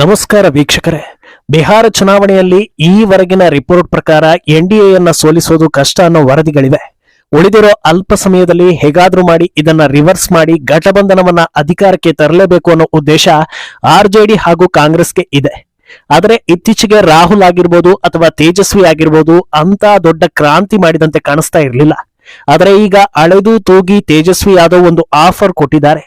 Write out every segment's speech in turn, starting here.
ನಮಸ್ಕಾರ ವೀಕ್ಷಕರೇ. ಬಿಹಾರ ಚುನಾವಣೆಯಲ್ಲಿ ಈವರೆಗಿನ ರಿಪೋರ್ಟ್ ಪ್ರಕಾರ ಎನ್ಡಿಎಯನ್ನ ಸೋಲಿಸೋದು ಕಷ್ಟ ಅನ್ನೋ ವರದಿಗಳಿವೆ. ಉಳಿದಿರೋ ಅಲ್ಪ ಸಮಯದಲ್ಲಿ ಹೇಗಾದ್ರೂ ಮಾಡಿ ಇದನ್ನ ರಿವರ್ಸ್ ಮಾಡಿ ಘಟಬಂಧನವನ್ನ ಅಧಿಕಾರಕ್ಕೆ ತರಲೇಬೇಕು ಅನ್ನೋ ಉದ್ದೇಶ ಆರ್ಜೆಡಿ ಹಾಗೂ ಕಾಂಗ್ರೆಸ್ಗೆ ಇದೆ. ಆದರೆ ಇತ್ತೀಚೆಗೆ ರಾಹುಲ್ ಆಗಿರ್ಬೋದು ಅಥವಾ ತೇಜಸ್ವಿ ಆಗಿರ್ಬೋದು ಅಂತ ದೊಡ್ಡ ಕ್ರಾಂತಿ ಮಾಡಿದಂತೆ ಕಾಣಿಸ್ತಾ ಇರಲಿಲ್ಲ. ಆದರೆ ಈಗ ಅಳೆದು ತೂಗಿ ತೇಜಸ್ವಿ ಯಾದವ್ ಒಂದು ಆಫರ್ ಕೊಟ್ಟಿದ್ದಾರೆ.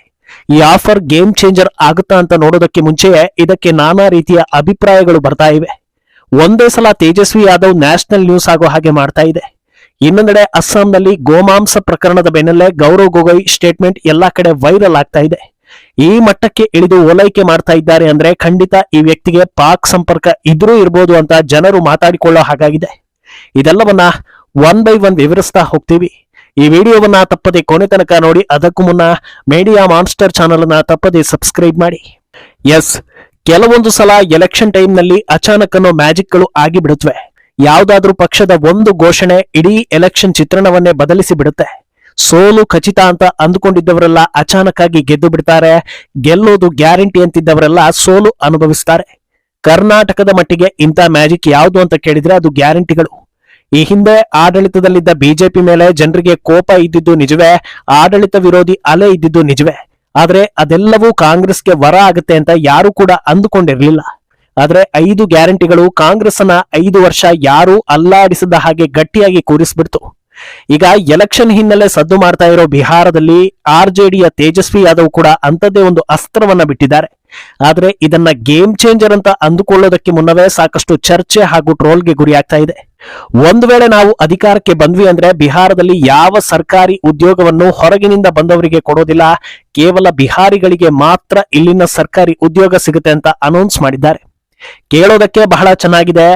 ಈ ಆಫರ್ ಗೇಮ್ ಚೇಂಜರ್ ಆಗುತ್ತಾ ಅಂತ ನೋಡೋದಕ್ಕೆ ಮುಂಚೆಯೇ ಇದಕ್ಕೆ ನಾನಾ ರೀತಿಯ ಅಭಿಪ್ರಾಯಗಳು ಬರ್ತಾ ಇವೆ. ಒಂದೇ ಸಲ ತೇಜಸ್ವಿ ಯಾದವ್ ನ್ಯಾಷನಲ್ ನ್ಯೂಸ್ ಆಗೋ ಹಾಗೆ ಮಾಡ್ತಾ ಇದೆ. ಇನ್ನೊಂದೆಡೆ ಅಸ್ಸಾಂನಲ್ಲಿ ಗೋಮಾಂಸ ಪ್ರಕರಣದ ಬೆನ್ನಲ್ಲೇ ಗೌರವ್ ಗೊಗೊಯ್ ಸ್ಟೇಟ್ಮೆಂಟ್ ಎಲ್ಲಾ ಕಡೆ ವೈರಲ್ ಆಗ್ತಾ ಇದೆ. ಈ ಮಟ್ಟಕ್ಕೆ ಇಳಿದು ಓಲೈಕೆ ಮಾಡ್ತಾ ಇದ್ದಾರೆ ಅಂದ್ರೆ ಖಂಡಿತ ಈ ವ್ಯಕ್ತಿಗೆ ಪಾಕ್ ಸಂಪರ್ಕ ಇದ್ರೂ ಇರ್ಬೋದು ಅಂತ ಜನರು ಮಾತಾಡಿಕೊಳ್ಳೋ ಹಾಗಾಗಿದೆ. ಇದೆಲ್ಲವನ್ನ ಒನ್ ಬೈ ಒನ್ ವಿವರಿಸ್ತಾ ಹೋಗ್ತೀವಿ. ಈ ವಿಡಿಯೋವನ್ನ ತಪ್ಪದೆ ಕೊನೆ ತನಕ ನೋಡಿ. ಅದಕ್ಕೂ ಮುನ್ನ ಮೀಡಿಯಾ ಮಾನ್ಸ್ಟರ್ ಚಾನಲ್ ಅನ್ನ ತಪ್ಪದೆ ಸಬ್ಸ್ಕ್ರೈಬ್ ಮಾಡಿ. ಎಸ್, ಕೆಲವೊಂದು ಸಲ ಎಲೆಕ್ಷನ್ ಟೈಮ್ ನಲ್ಲಿ ಅಚಾನಕ್ ಅನ್ನೋ ಮ್ಯಾಜಿಕ್ ಗಳು ಆಗಿಬಿಡುತ್ತವೆ. ಯಾವ್ದಾದ್ರೂ ಪಕ್ಷದ ಒಂದು ಘೋಷಣೆ ಇಡೀ ಎಲೆಕ್ಷನ್ ಚಿತ್ರಣವನ್ನೇ ಬದಲಿಸಿ ಬಿಡುತ್ತೆ. ಸೋಲು ಖಚಿತ ಅಂತ ಅಂದುಕೊಂಡಿದ್ದವರೆಲ್ಲ ಅಚಾನಕ್ ಆಗಿ ಗೆದ್ದು ಬಿಡ್ತಾರೆ. ಗೆಲ್ಲೋದು ಗ್ಯಾರಂಟಿ ಅಂತಿದ್ದವರೆಲ್ಲ ಸೋಲು ಅನುಭವಿಸ್ತಾರೆ. ಕರ್ನಾಟಕದ ಮಟ್ಟಿಗೆ ಇಂಥ ಮ್ಯಾಜಿಕ್ ಯಾವುದು ಅಂತ ಕೇಳಿದ್ರೆ ಅದು ಗ್ಯಾರಂಟಿಗಳು. ಈ ಹಿಂದೆ ಆಡಳಿತದಲ್ಲಿದ್ದ ಬಿಜೆಪಿ ಮೇಲೆ ಜನರಿಗೆ ಕೋಪ ಇದ್ದಿದ್ದು ನಿಜವೇ, ಆಡಳಿತ ವಿರೋಧಿ ಅಲೆ ಇದ್ದಿದ್ದು ನಿಜವೇ. ಆದ್ರೆ ಅದೆಲ್ಲವೂ ಕಾಂಗ್ರೆಸ್ಗೆ ವರ ಆಗುತ್ತೆ ಅಂತ ಯಾರು ಕೂಡ ಅಂದುಕೊಂಡಿರ್ಲಿಲ್ಲ. ಆದ್ರೆ 5 ಗ್ಯಾರಂಟಿಗಳು ಕಾಂಗ್ರೆಸ್ ಅನ್ನ 5 ವರ್ಷ ಯಾರು ಅಲ್ಲಾಡಿಸದ ಹಾಗೆ ಗಟ್ಟಿಯಾಗಿ ಕೂರಿಸ್ಬಿಡ್ತು. ಈಗ ಎಲೆಕ್ಷನ್ ಹಿನ್ನೆಲೆ ಸದ್ದು ಮಾಡ್ತಾ ಇರೋ ಬಿಹಾರದಲ್ಲಿ ಆರ್ಜೆಡಿಯ ತೇಜಸ್ವಿ ಯಾದವ್ ಕೂಡ ಅಂತದ್ದೇ ಒಂದು ಅಸ್ತ್ರವನ್ನ ಬಿಟ್ಟಿದ್ದಾರೆ. ಆದ್ರೆ ಇದನ್ನ ಗೇಮ್ ಚೇಂಜರ್ ಅಂತ ಅಂದುಕೊಳ್ಳೋದಕ್ಕೆ ಮುನ್ನವೇ ಸಾಕಷ್ಟು ಚರ್ಚೆ ಹಾಗೂ ಟ್ರೋಲ್ಗೆ ಗುರಿಯಾಗ್ತಾ ಇದೆ. ಒಂದು ವೇಳೆ ನಾವು ಅಧಿಕಾರಕ್ಕೆ ಬಂದ್ವಿ ಅಂದ್ರೆ ಬಿಹಾರದಲ್ಲಿ ಯಾವ ಸರ್ಕಾರಿ ಉದ್ಯೋಗವನ್ನು ಹೊರಗಿನಿಂದ ಬಂದವರಿಗೆ ಕೊಡೋದಿಲ್ಲ, ಕೇವಲ ಬಿಹಾರಿಗಳಿಗೆ ಮಾತ್ರ ಇಲ್ಲಿನ ಸರ್ಕಾರಿ ಉದ್ಯೋಗ ಸಿಗುತ್ತೆ ಅಂತ ಅನೌನ್ಸ್ ಮಾಡಿದ್ದಾರೆ. ಕೇಳೋದಕ್ಕೆ ಬಹಳ ಚೆನ್ನಾಗಿದೆ.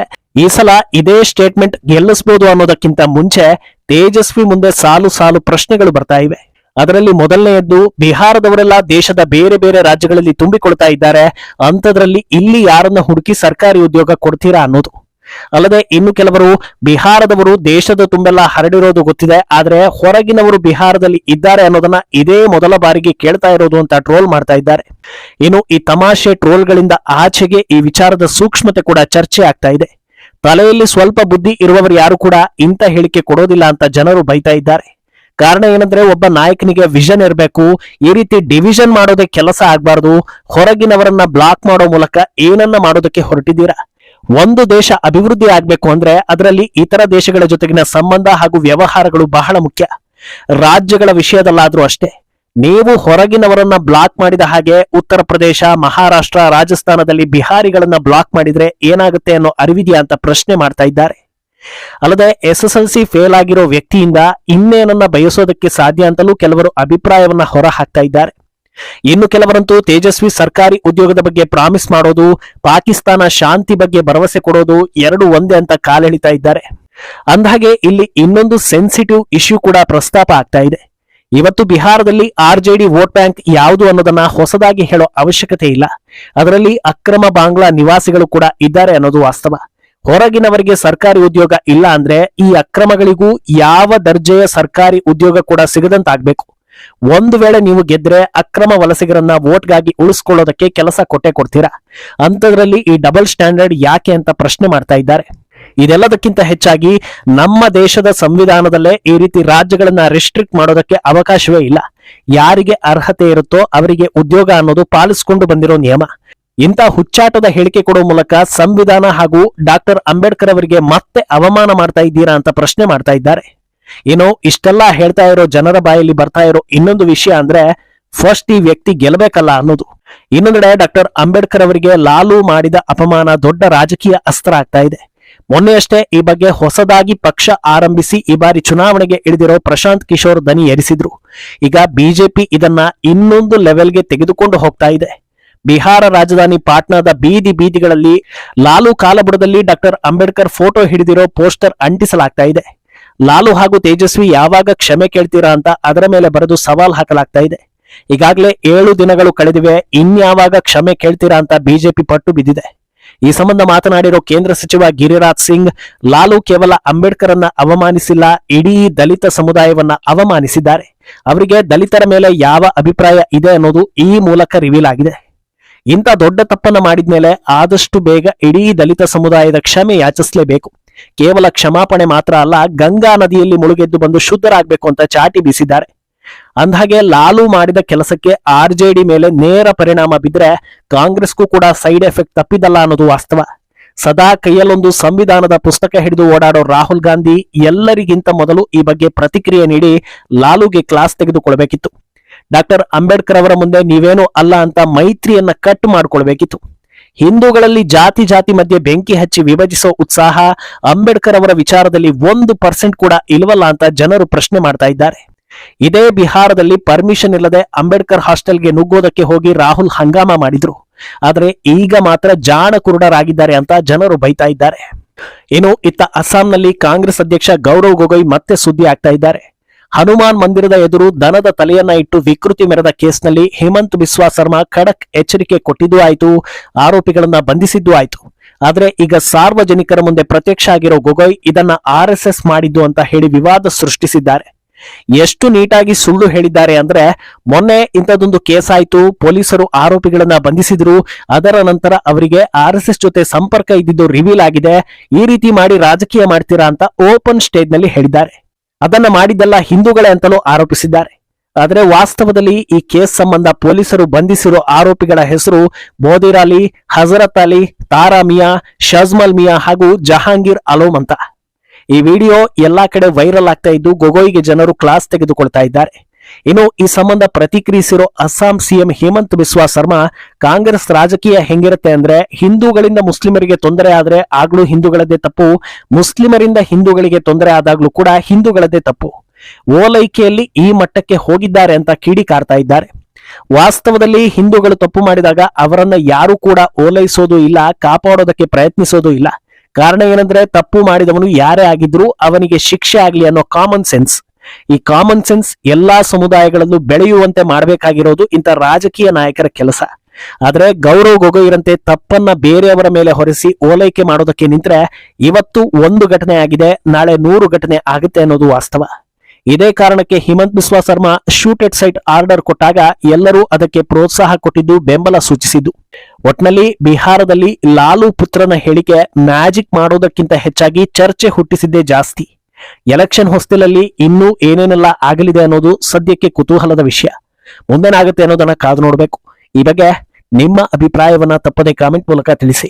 ಈ ಸಲ ಇದೇ ಸ್ಟೇಟ್ಮೆಂಟ್ ಗೆಲ್ಲಿಸಬಹುದು ಅನ್ನೋದಕ್ಕಿಂತ ಮುಂಚೆ ತೇಜಸ್ವಿ ಮುಂದೆ ಸಾಲು ಸಾಲು ಪ್ರಶ್ನೆಗಳು ಬರ್ತಾ ಇವೆ. ಅದರಲ್ಲಿ ಮೊದಲನೆಯದ್ದು, ಬಿಹಾರದವರೆಲ್ಲ ದೇಶದ ಬೇರೆ ಬೇರೆ ರಾಜ್ಯಗಳಲ್ಲಿ ತುಂಬಿಕೊಳ್ತಾ ಇದ್ದಾರೆ, ಅಂಥದ್ರಲ್ಲಿ ಇಲ್ಲಿ ಯಾರನ್ನ ಹುಡುಕಿ ಸರ್ಕಾರಿ ಉದ್ಯೋಗ ಕೊಡ್ತೀರಾ ಅನ್ನೋದು. ಅಲ್ಲದೆ ಇನ್ನು ಕೆಲವರು, ಬಿಹಾರದವರು ದೇಶದ ತುಂಬೆಲ್ಲ ಹರಡಿರೋದು ಗೊತ್ತಿದೆ, ಆದ್ರೆ ಹೊರಗಿನವರು ಬಿಹಾರದಲ್ಲಿ ಇದ್ದಾರೆ ಅನ್ನೋದನ್ನ ಇದೇ ಮೊದಲ ಬಾರಿಗೆ ಕೇಳ್ತಾ ಇರೋದು ಅಂತ ಟ್ರೋಲ್ ಮಾಡ್ತಾ ಇದ್ದಾರೆ. ಇನ್ನು ಈ ತಮಾಷೆ ಟ್ರೋಲ್ಗಳಿಂದ ಆಚೆಗೆ ಈ ವಿಚಾರದ ಸೂಕ್ಷ್ಮತೆ ಕೂಡ ಚರ್ಚೆ ಆಗ್ತಾ ಇದೆ. ತಲೆಯಲ್ಲಿ ಸ್ವಲ್ಪ ಬುದ್ಧಿ ಇರುವವರು ಯಾರು ಕೂಡ ಇಂಥ ಹೇಳಿಕೆ ಕೊಡೋದಿಲ್ಲ ಅಂತ ಜನರು ಬೈತಾ ಇದ್ದಾರೆ. ಕಾರಣ ಏನಂದ್ರೆ, ಒಬ್ಬ ನಾಯಕನಿಗೆ ವಿಷನ್ ಇರಬೇಕು. ಈ ರೀತಿ ಡಿವಿಷನ್ ಮಾಡೋದೇ ಕೆಲಸ ಆಗ್ಬಾರ್ದು. ಹೊರಗಿನವರನ್ನ ಬ್ಲಾಕ್ ಮಾಡೋ ಮೂಲಕ ಏನನ್ನ ಮಾಡೋದಕ್ಕೆ ಹೊರಟಿದ್ದೀರಾ? ಒಂದು ದೇಶ ಅಭಿವೃದ್ಧಿ ಆಗ್ಬೇಕು ಅಂದ್ರೆ ಅದರಲ್ಲಿ ಇತರ ದೇಶಗಳ ಜೊತೆಗಿನ ಸಂಬಂಧ ಹಾಗೂ ವ್ಯವಹಾರಗಳು ಬಹಳ ಮುಖ್ಯ. ರಾಜ್ಯಗಳ ವಿಷಯದಲ್ಲಾದ್ರೂ ಅಷ್ಟೇ. ನೀವು ಹೊರಗಿನವರನ್ನ ಬ್ಲಾಕ್ ಮಾಡಿದ ಹಾಗೆ ಉತ್ತರ ಪ್ರದೇಶ, ಮಹಾರಾಷ್ಟ್ರ, ರಾಜಸ್ಥಾನದಲ್ಲಿ ಬಿಹಾರಿಗಳನ್ನ ಬ್ಲಾಕ್ ಮಾಡಿದ್ರೆ ಏನಾಗುತ್ತೆ ಅನ್ನೋ ಅರಿವಿದೆಯಾ ಅಂತ ಪ್ರಶ್ನೆ ಮಾಡ್ತಾ ಇದ್ದಾರೆ. ಅಲ್ಲದೆ SSLC ಫೇಲ್ ಆಗಿರೋ ವ್ಯಕ್ತಿಯಿಂದ ಇನ್ನೇನನ್ನ ಬಯಸೋದಕ್ಕೆ ಸಾಧ್ಯ ಅಂತಲೂ ಕೆಲವರು ಅಭಿಪ್ರಾಯವನ್ನ ಹೊರ ಹಾಕ್ತಾ ಇದ್ದಾರೆ. ಇನ್ನು ಕೆಲವರಂತೂ ತೇಜಸ್ವಿ ಸರ್ಕಾರಿ ಉದ್ಯೋಗದ ಬಗ್ಗೆ ಪ್ರಾಮಿಸ್ ಮಾಡೋದು, ಪಾಕಿಸ್ತಾನ ಶಾಂತಿ ಬಗ್ಗೆ ಭರವಸೆ ಕೊಡೋದು ಎರಡು ಒಂದೇ ಅಂತ ಕಾಲೆಳಿತಾ ಇದ್ದಾರೆ. ಅಂದಹಾಗೆ ಇಲ್ಲಿ ಇನ್ನೊಂದು ಸೆನ್ಸಿಟಿವ್ ಇಶ್ಯೂ ಕೂಡ ಪ್ರಸ್ತಾಪ ಆಗ್ತಾ ಇದೆ. ಇವತ್ತು ಬಿಹಾರದಲ್ಲಿ ಆರ್ಜೆಡಿ ವೋಟ್ ಬ್ಯಾಂಕ್ ಯಾವುದು ಅನ್ನೋದನ್ನ ಹೊಸದಾಗಿ ಹೇಳೋ ಅವಶ್ಯಕತೆ ಇಲ್ಲ. ಅದರಲ್ಲಿ ಅಕ್ರಮ ಬಾಂಗ್ಲಾ ನಿವಾಸಿಗಳು ಕೂಡ ಇದ್ದಾರೆ ಅನ್ನೋದು ವಾಸ್ತವ. ಹೊರಗಿನವರಿಗೆ ಸರ್ಕಾರಿ ಉದ್ಯೋಗ ಇಲ್ಲ ಅಂದ್ರೆ ಈ ಅಕ್ರಮಗಳಿಗೂ ಯಾವ ದರ್ಜೆಯ ಸರ್ಕಾರಿ ಉದ್ಯೋಗ ಕೂಡ ಸಿಗದಂತಾಗ್ಬೇಕು. ಒಂದು ವೇಳೆ ನೀವು ಗೆದ್ರೆ ಅಕ್ರಮ ವಲಸಿಗರನ್ನ ವೋಟ್ಗಾಗಿ ಉಳಿಸ್ಕೊಳ್ಳೋದಕ್ಕೆ ಕೆಲಸ ಕೊಟ್ಟೆ ಕೊಡ್ತೀರಾ. ಅಂಥದ್ರಲ್ಲಿ ಈ ಡಬಲ್ ಸ್ಟ್ಯಾಂಡರ್ಡ್ ಯಾಕೆ ಅಂತ ಪ್ರಶ್ನೆ ಮಾಡ್ತಾ ಇದ್ದಾರೆ. ಇದೆಲ್ಲದಕ್ಕಿಂತ ಹೆಚ್ಚಾಗಿ ನಮ್ಮ ದೇಶದ ಸಂವಿಧಾನದಲ್ಲೇ ಈ ರೀತಿ ರಾಜ್ಯಗಳನ್ನ ರಿಸ್ಟ್ರಿಕ್ಟ್ ಮಾಡೋದಕ್ಕೆ ಅವಕಾಶವೇ ಇಲ್ಲ. ಯಾರಿಗೆ ಅರ್ಹತೆ ಇರುತ್ತೋ ಅವರಿಗೆ ಉದ್ಯೋಗ ಅನ್ನೋದು ಪಾಲಿಸಿಕೊಂಡು ಬಂದಿರೋ ನಿಯಮ. ಇಂಥ ಹುಚ್ಚಾಟದ ಹೇಳಿಕೆ ಕೊಡೋ ಮೂಲಕ ಸಂವಿಧಾನ ಹಾಗೂ ಡಾಕ್ಟರ್ ಅಂಬೇಡ್ಕರ್ ಅವರಿಗೆ ಮತ್ತೆ ಅವಮಾನ ಮಾಡ್ತಾ ಇದ್ದೀರಾ ಅಂತ ಪ್ರಶ್ನೆ ಮಾಡ್ತಾ ಇದ್ದಾರೆ. ಇನ್ನು ಇಷ್ಟೆಲ್ಲ ಹೇಳ್ತಾ ಇರೋ ಜನರ ಬಾಯಲ್ಲಿ ಬರ್ತಾ ಇರೋ ಇನ್ನೊಂದು ವಿಷಯ ಅಂದ್ರೆ, ಫಸ್ಟ್ ಈ ವ್ಯಕ್ತಿ ಗೆಲ್ಲಬೇಕಲ್ಲ ಅನ್ನೋದು. ಇನ್ನೊಂದೆಡೆ ಡಾಕ್ಟರ್ ಅಂಬೇಡ್ಕರ್ ಅವರಿಗೆ ಲಾಲು ಮಾಡಿದ ಅಪಮಾನ ದೊಡ್ಡ ರಾಜಕೀಯ ಅಸ್ತ್ರ ಆಗ್ತಾ ಇದೆ. ಮೊನ್ನೆಯಷ್ಟೇ ಈ ಬಗ್ಗೆ ಹೊಸದಾಗಿ ಪಕ್ಷ ಆರಂಭಿಸಿ ಈ ಬಾರಿ ಚುನಾವಣೆಗೆ ಇಳಿದಿರೋ ಪ್ರಶಾಂತ್ ಕಿಶೋರ್ ದನಿ ಏರಿಸಿದ್ರು. ಈಗ ಬಿಜೆಪಿ ಇದನ್ನ ಇನ್ನೊಂದು ಲೆವೆಲ್ಗೆ ತೆಗೆದುಕೊಂಡು ಹೋಗ್ತಾ ಇದೆ. ಬಿಹಾರ ರಾಜಧಾನಿ ಪಾಟ್ನಾದ ಬೀದಿ ಬೀದಿಗಳಲ್ಲಿ ಲಾಲು ಕಾಲಬುಡದಲ್ಲಿ ಡಾಕ್ಟರ್ ಅಂಬೇಡ್ಕರ್ ಫೋಟೋ ಹಿಡಿದಿರೋ ಪೋಸ್ಟರ್ ಅಂಟಿಸಲಾಗ್ತಾ ಇದೆ. ಲಾಲು ಹಾಗೂ ತೇಜಸ್ವಿ ಯಾವಾಗ ಕ್ಷಮೆ ಕೇಳ್ತೀರಾ ಅಂತ ಅದರ ಮೇಲೆ ಬರೆದು ಸವಾಲ್ ಹಾಕಲಾಗ್ತಾ ಇದೆ. ಈಗಾಗಲೇ 7 ದಿನಗಳು ಕಳೆದಿವೆ, ಇನ್ಯಾವಾಗ ಕ್ಷಮೆ ಕೇಳ್ತೀರಾ ಅಂತ ಬಿಜೆಪಿ ಪಟ್ಟು ಬಿದ್ದಿದೆ. ಈ ಸಂಬಂಧ ಮಾತನಾಡಿರೋ ಕೇಂದ್ರ ಸಚಿವ ಗಿರಿರಾಜ್ ಸಿಂಗ್, ಲಾಲು ಕೇವಲ ಅಂಬೇಡ್ಕರ್ ಅನ್ನ ಅವಮಾನಿಸಿಲ್ಲ, ಇಡೀ ದಲಿತ ಸಮುದಾಯವನ್ನ ಅವಮಾನಿಸಿದ್ದಾರೆ. ಅವರಿಗೆ ದಲಿತರ ಮೇಲೆ ಯಾವ ಅಭಿಪ್ರಾಯ ಇದೆ ಅನ್ನೋದು ಈ ಮೂಲಕ ರಿವೀಲ್ ಆಗಿದೆ. ಇಂಥ ದೊಡ್ಡ ತಪ್ಪನ್ನ ಮಾಡಿದ್ಮೇಲೆ ಆದಷ್ಟು ಬೇಗ ಇಡೀ ದಲಿತ ಸಮುದಾಯದ ಕ್ಷಮೆ ಯಾಚಿಸಲೇಬೇಕು. ಕೇವಲ ಕ್ಷಮಾಪಣೆ ಮಾತ್ರ ಅಲ್ಲ, ಗಂಗಾ ನದಿಯಲ್ಲಿ ಮುಳುಗೆದ್ದು ಬಂದು ಶುದ್ಧರಾಗಬೇಕು ಅಂತ ಚಾಟಿ ಬೀಸಿದ್ದಾರೆ. ಅಂದಹಾಗೆ ಲಾಲು ಮಾಡಿದ ಕೆಲಸಕ್ಕೆ ಆರ್ಜೆಡಿ ಮೇಲೆ ನೇರ ಪರಿಣಾಮ ಬಿದ್ದರೆ ಕಾಂಗ್ರೆಸ್ಗೂ ಕೂಡ ಸೈಡ್ ಎಫೆಕ್ಟ್ ತಪ್ಪಿದಲ್ಲ ಅನ್ನೋದು ವಾಸ್ತವ. ಸದಾ ಕೈಯಲ್ಲೊಂದು ಸಂವಿಧಾನದ ಪುಸ್ತಕ ಹಿಡಿದು ಓಡಾಡೋ ರಾಹುಲ್ ಗಾಂಧಿ ಎಲ್ಲರಿಗಿಂತ ಮೊದಲು ಈ ಬಗ್ಗೆ ಪ್ರತಿಕ್ರಿಯೆ ನೀಡಿ ಲಾಲುಗೆ ಕ್ಲಾಸ್ ತೆಗೆದುಕೊಳ್ಬೇಕಿತ್ತು. ಡಾಕ್ಟರ್ ಅಂಬೇಡ್ಕರ್ ಅವರ ಮುಂದೆ ನೀವೇನು ಅಲ್ಲ ಅಂತ ಮೈತ್ರಿಯನ್ನ ಕಟ್ ಮಾಡ್ಕೊಳ್ಬೇಕಿತ್ತು. ಹಿಂದೂಗಳಲ್ಲಿ ಜಾತಿ ಮಧ್ಯೆ ಬೆಂಕಿ ಹಚ್ಚಿ ವಿಭಜಿಸೋ ಉತ್ಸಾಹ ಅಂಬೇಡ್ಕರ್ ಅವರ ವಿಚಾರದಲ್ಲಿ 1% ಕೂಡ ಇಲ್ವಲ್ಲ ಅಂತ ಜನರು ಪ್ರಶ್ನೆ ಮಾಡ್ತಾ ಇದ್ದಾರೆ. ಇದೇ ಬಿಹಾರದಲ್ಲಿ ಪರ್ಮಿಷನ್ ಇಲ್ಲದೆ ಅಂಬೇಡ್ಕರ್ ಹಾಸ್ಟೆಲ್ಗೆ ನುಗ್ಗೋದಕ್ಕೆ ಹೋಗಿ ರಾಹುಲ್ ಹಂಗಾಮ ಮಾಡಿದ್ರು. ಆದ್ರೆ ಈಗ ಮಾತ್ರ ಜಾಣ ಕುರುಡರಾಗಿದ್ದಾರೆ ಅಂತ ಜನರು ಬೈತಾ ಇದ್ದಾರೆ. ಇನ್ನು ಇತ್ತ ಅಸ್ಸಾಂನಲ್ಲಿ ಕಾಂಗ್ರೆಸ್ ಅಧ್ಯಕ್ಷ ಗೌರವ್ ಗೊಗೊಯ್ ಮತ್ತೆ ಸುದ್ದಿ ಆಗ್ತಾ ಇದ್ದಾರೆ. ಹನುಮಾನ್ ಮಂದಿರದ ಎದುರು ದನದ ತಲೆಯನ್ನ ಇಟ್ಟು ವಿಕೃತಿ ಮೆರೆದ ಕೇಸ್ನಲ್ಲಿ ಹೇಮಂತ್ ಬಿಸ್ವಾ ಸರ್ಮಾ ಖಡಕ್ ಎಚ್ಚರಿಕೆ ಕೊಟ್ಟಿದ್ದೂ ಆಯ್ತು, ಆರೋಪಿಗಳನ್ನ ಬಂಧಿಸಿದ್ದೂ ಆಯ್ತು. ಆದ್ರೆ ಈಗ ಸಾರ್ವಜನಿಕರ ಮುಂದೆ ಪ್ರತ್ಯಕ್ಷ ಆಗಿರೋ ಗೊಗೊಯ್ ಇದನ್ನ RSS ಮಾಡಿದ್ದು ಅಂತ ಹೇಳಿ ವಿವಾದ ಸೃಷ್ಟಿಸಿದ್ದಾರೆ. ಎಷ್ಟು ನೀಟಾಗಿ ಸುಳ್ಳು ಹೇಳಿದ್ದಾರೆ ಅಂದ್ರೆ, ಮೊನ್ನೆ ಇಂಥದೊಂದು ಕೇಸ್ ಆಯ್ತು, ಪೊಲೀಸರು ಆರೋಪಿಗಳನ್ನ ಬಂಧಿಸಿದ್ರು, ಅದರ ನಂತರ ಅವರಿಗೆ RSS ಜೊತೆ ಸಂಪರ್ಕ ಇದ್ದಿದ್ದು ರಿವೀಲ್ ಆಗಿದೆ, ಈ ರೀತಿ ಮಾಡಿ ರಾಜಕೀಯ ಮಾಡ್ತೀರಾ ಅಂತ ಓಪನ್ ಸ್ಟೇಜ್ ನಲ್ಲಿ ಹೇಳಿದ್ದಾರೆ. ಅದನ್ನ ಮಾಡಿದ್ದೆಲ್ಲ ಹಿಂದೂಗಳೇ ಅಂತಲೂ ಆರೋಪಿಸಿದ್ದಾರೆ. ಆದರೆ ವಾಸ್ತವದಲ್ಲಿ ಈ ಕೇಸ್ ಸಂಬಂಧ ಪೊಲೀಸರು ಬಂಧಿಸಿರೋ ಆರೋಪಿಗಳ ಹೆಸರು ಬೋದಿರ್ ಅಲಿ, ಹಜರತ್ ಅಲಿ, ತಾರಾ ಮಿಯಾ, ಶಜ್ಮಲ್ ಮಿಯಾ ಹಾಗೂ ಜಹಾಂಗೀರ್ ಅಲೋಮ್ ಅಂತ. ಈ ವಿಡಿಯೋ ಎಲ್ಲಾ ಕಡೆ ವೈರಲ್ ಆಗ್ತಾ ಇದ್ದು ಗೊಗೊಯ್ಗೆ ಜನರು ಕ್ಲಾಸ್ ತೆಗೆದುಕೊಳ್ತಾ ಇದ್ದಾರೆ. ಇನ್ನು ಈ ಸಂಬಂಧ ಪ್ರತಿಕ್ರಿಯಿಸಿರೋ ಅಸ್ಸಾಂ ಸಿಎಂ ಹೇಮಂತ್ ಬಿಸ್ವಾ ಸರ್ಮಾ, ಕಾಂಗ್ರೆಸ್ ರಾಜಕೀಯ ಹೆಂಗಿರುತ್ತೆ ಅಂದ್ರೆ, ಹಿಂದೂಗಳಿಂದ ಮುಸ್ಲಿಮರಿಗೆ ತೊಂದರೆ ಆದ್ರೆ ಆಗ್ಲೂ ಹಿಂದೂಗಳದ್ದೇ ತಪ್ಪು, ಮುಸ್ಲಿಮರಿಂದ ಹಿಂದೂಗಳಿಗೆ ತೊಂದರೆ ಆದಾಗ್ಲೂ ಕೂಡ ಹಿಂದೂಗಳದ್ದೇ ತಪ್ಪು. ಓಲೈಕೆಯಲ್ಲಿ ಈ ಮಟ್ಟಕ್ಕೆ ಹೋಗಿದ್ದಾರೆ ಅಂತ ಕಿಡಿಕಾರ್ತಾ ಇದ್ದಾರೆ. ವಾಸ್ತವದಲ್ಲಿ ಹಿಂದೂಗಳು ತಪ್ಪು ಮಾಡಿದಾಗ ಅವರನ್ನ ಯಾರು ಕೂಡ ಓಲೈಸೋದು ಇಲ್ಲ, ಕಾಪಾಡೋದಕ್ಕೆ ಪ್ರಯತ್ನಿಸೋದು ಇಲ್ಲ. ಕಾರಣ ಏನಂದ್ರೆ, ತಪ್ಪು ಮಾಡಿದವನು ಯಾರೇ ಆಗಿದ್ರೂ ಅವನಿಗೆ ಶಿಕ್ಷೆ ಆಗ್ಲಿ ಅನ್ನೋ ಕಾಮನ್ ಸೆನ್ಸ್. ಈ ಕಾಮನ್ ಸೆನ್ಸ್ ಎಲ್ಲಾ ಸಮುದಾಯಗಳಲ್ಲೂ ಬೆಳೆಯುವಂತೆ ಮಾಡಬೇಕಾಗಿರೋದು ಇಂಥ ರಾಜಕೀಯ ನಾಯಕರ ಕೆಲಸ. ಆದ್ರೆ ಗೌರವ್ ಗೊಗೊಯ್ರಂತೆ ತಪ್ಪನ್ನ ಬೇರೆಯವರ ಮೇಲೆ ಹೊರಿಸಿ ಓಲೈಕೆ ಮಾಡೋದಕ್ಕೆ ನಿಂತ್ರೆ ಇವತ್ತು 1 ಘಟನೆ ಆಗಿದೆ, ನಾಳೆ 100 ಘಟನೆ ಆಗುತ್ತೆ ಅನ್ನೋದು ವಾಸ್ತವ. ಇದೇ ಕಾರಣಕ್ಕೆ ಹೇಮಂತ್ ಬಿಸ್ವಾ ಸರ್ಮಾ ಶೂಟ್ ಎಟ್ ಸೈಟ್ ಆರ್ಡರ್ ಕೊಟ್ಟಾಗ ಎಲ್ಲರೂ ಅದಕ್ಕೆ ಪ್ರೋತ್ಸಾಹ ಕೊಟ್ಟಿದ್ದು, ಬೆಂಬಲ ಸೂಚಿಸಿದ್ದು. ಒಟ್ನಲ್ಲಿ ಬಿಹಾರದಲ್ಲಿ ಲಾಲು ಪುತ್ರನ ಹೇಳಿಕೆ ಮ್ಯಾಜಿಕ್ ಮಾಡೋದಕ್ಕಿಂತ ಹೆಚ್ಚಾಗಿ ಚರ್ಚೆ ಹುಟ್ಟಿಸಿದ್ದೇ ಜಾಸ್ತಿ. ಎಲೆಕ್ಷನ್ ಹೊಸ್ತಿಲಲ್ಲಿ ಇನ್ನೂ ಏನೇನೆಲ್ಲ ಆಗಲಿದೆ ಅನ್ನೋದು ಸದ್ಯಕ್ಕೆ ಕುತೂಹಲದ ವಿಷಯ. ಮುಂದೇನಾಗುತ್ತೆ ಅನ್ನೋದನ್ನ ಕಾದು ನೋಡಬೇಕು. ಈ ಬಗ್ಗೆ ನಿಮ್ಮ ಅಭಿಪ್ರಾಯವನ್ನ ತಪ್ಪದೆ ಕಾಮೆಂಟ್ ಮೂಲಕ ತಿಳಿಸಿ.